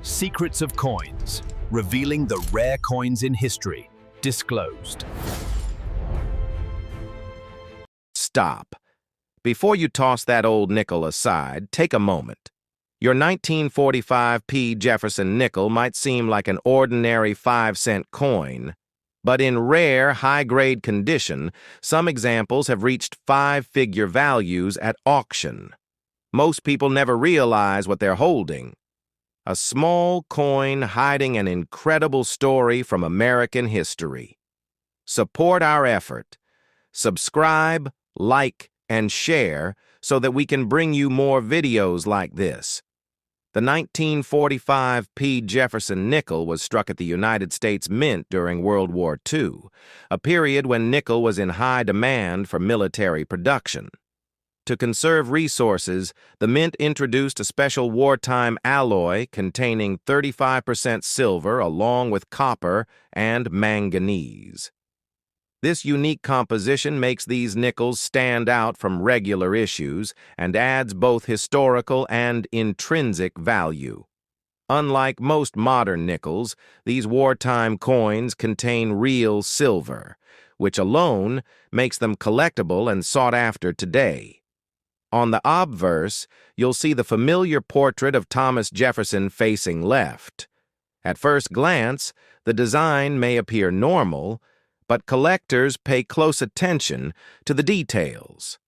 Secrets of coins, revealing the rare coins in history, disclosed. Stop. Before you toss that old nickel aside, take a moment. Your 1945 P Jefferson nickel might seem like an ordinary 5-cent coin, but in rare, high-grade condition, some examples have reached 5-figure values at auction. Most people never realize what they're holding. A small coin hiding an incredible story from American history. Support our effort. Subscribe, like, and share so that we can bring you more videos like this. The 1945 P Jefferson nickel was struck at the United States Mint during World War II, a period when nickel was in high demand for military production. To conserve resources, the Mint introduced a special wartime alloy containing 35% silver along with copper and manganese. This unique composition makes these nickels stand out from regular issues and adds both historical and intrinsic value. Unlike most modern nickels, these wartime coins contain real silver, which alone makes them collectible and sought after today. On the obverse, you'll see the familiar portrait of Thomas Jefferson facing left. At first glance, the design may appear normal, but collectors pay close attention to the details.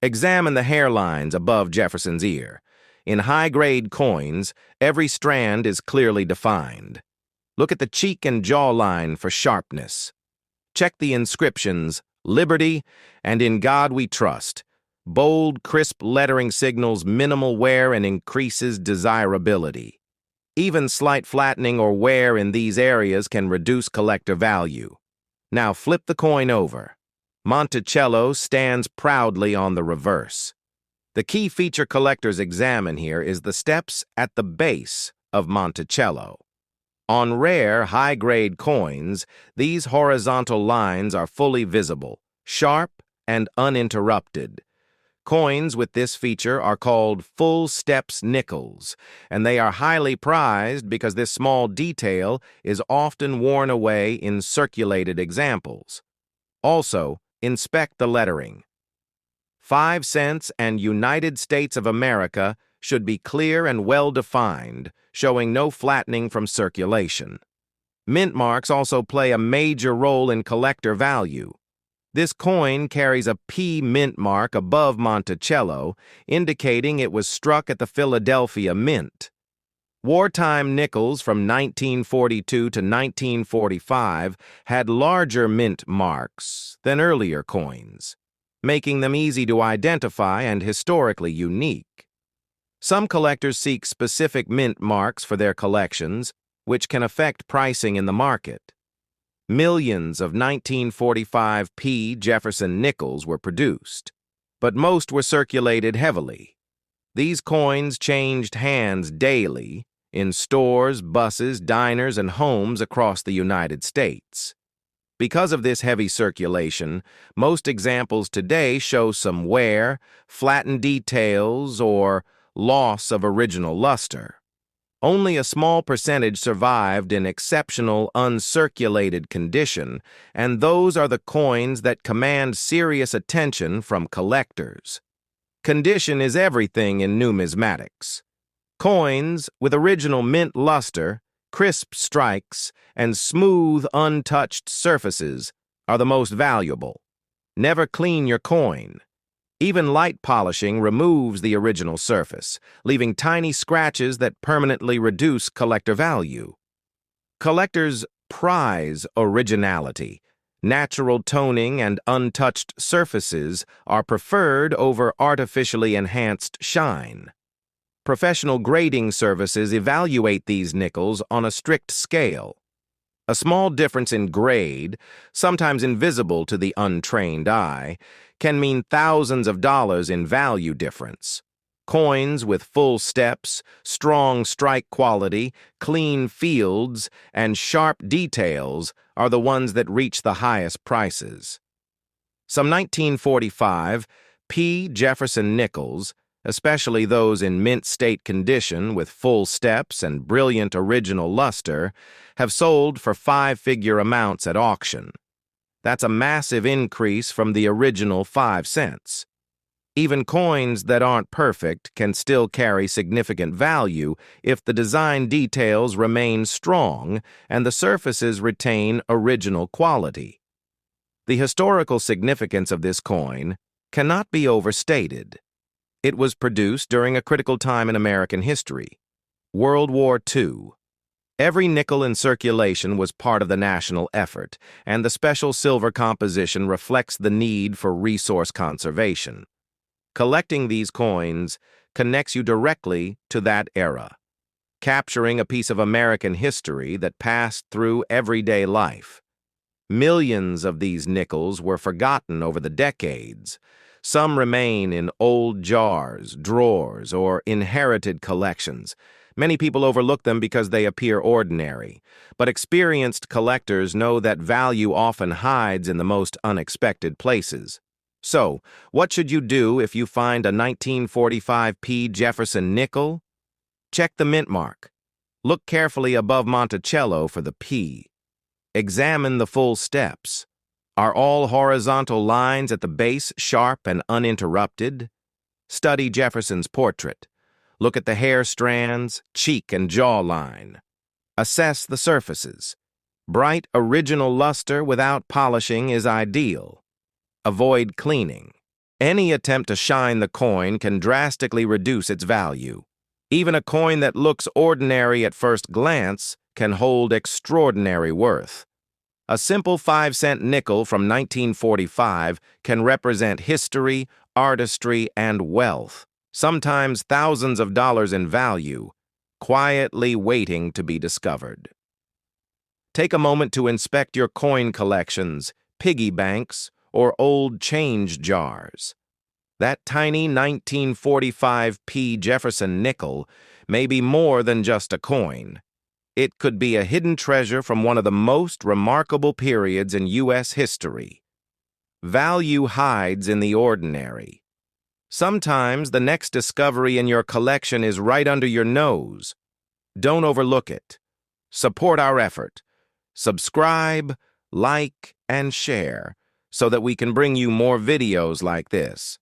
Examine the hairlines above Jefferson's ear. In high-grade coins, every strand is clearly defined. Look at the cheek and jawline for sharpness. Check the inscriptions, Liberty and In God We Trust. Bold, crisp lettering signals minimal wear and increases desirability. Even slight flattening or wear in these areas can reduce collector value. Now flip the coin over. Monticello stands proudly on the reverse. The key feature collectors examine here is the steps at the base of Monticello. On rare, high-grade coins, these horizontal lines are fully visible, sharp, and uninterrupted. Coins with this feature are called full steps nickels, and they are highly prized because this small detail is often worn away in circulated examples. Also, inspect the lettering. 5 cents and United States of America should be clear and well-defined, showing no flattening from circulation. Mint marks also play a major role in collector value. This coin carries a P mint mark above Monticello, indicating it was struck at the Philadelphia Mint. Wartime nickels from 1942 to 1945 had larger mint marks than earlier coins, making them easy to identify and historically unique. Some collectors seek specific mint marks for their collections, which can affect pricing in the market. Millions of 1945 P Jefferson nickels were produced, but most were circulated heavily. These coins changed hands daily in stores, buses, diners, and homes across the United States. Because of this heavy circulation, most examples today show some wear, flattened details, or loss of original luster. Only a small percentage survived in exceptional uncirculated condition, and those are the coins that command serious attention from collectors. Condition is everything in numismatics. Coins with original mint luster, crisp strikes, and smooth, untouched surfaces are the most valuable. Never clean your coin. Even light polishing removes the original surface, leaving tiny scratches that permanently reduce collector value. Collectors prize originality. Natural toning and untouched surfaces are preferred over artificially enhanced shine. Professional grading services evaluate these nickels on a strict scale. A small difference in grade, sometimes invisible to the untrained eye, can mean thousands of dollars in value difference. Coins with full steps, strong strike quality, clean fields, and sharp details are the ones that reach the highest prices. Some 1945 P Jefferson nickels especially those in mint state condition with full steps and brilliant original luster, have sold for five-figure amounts at auction. That's a massive increase from the original 5 cents. Even coins that aren't perfect can still carry significant value if the design details remain strong and the surfaces retain original quality. The historical significance of this coin cannot be overstated. It was produced during a critical time in American history, World War II. Every nickel in circulation was part of the national effort, and the special silver composition reflects the need for resource conservation. Collecting these coins connects you directly to that era, capturing a piece of American history that passed through everyday life. Millions of these nickels were forgotten over the decades. Some remain in old jars, drawers, or inherited collections. Many people overlook them because they appear ordinary, but experienced collectors know that value often hides in the most unexpected places. So, what should you do if you find a 1945 P Jefferson nickel? Check the mint mark. Look carefully above Monticello for the P. Examine the full steps. Are all horizontal lines at the base sharp and uninterrupted? Study Jefferson's portrait. Look at the hair strands, cheek and jawline. Assess the surfaces. Bright original luster without polishing is ideal. Avoid cleaning. Any attempt to shine the coin can drastically reduce its value. Even a coin that looks ordinary at first glance can hold extraordinary worth. A simple 5-cent nickel from 1945 can represent history, artistry, and wealth, sometimes thousands of dollars in value, quietly waiting to be discovered. Take a moment to inspect your coin collections, piggy banks, or old change jars. That tiny 1945 P Jefferson nickel may be more than just a coin. It could be a hidden treasure from one of the most remarkable periods in U.S. history. Value hides in the ordinary. Sometimes the next discovery in your collection is right under your nose. Don't overlook it. Support our effort. Subscribe, like, and share so that we can bring you more videos like this.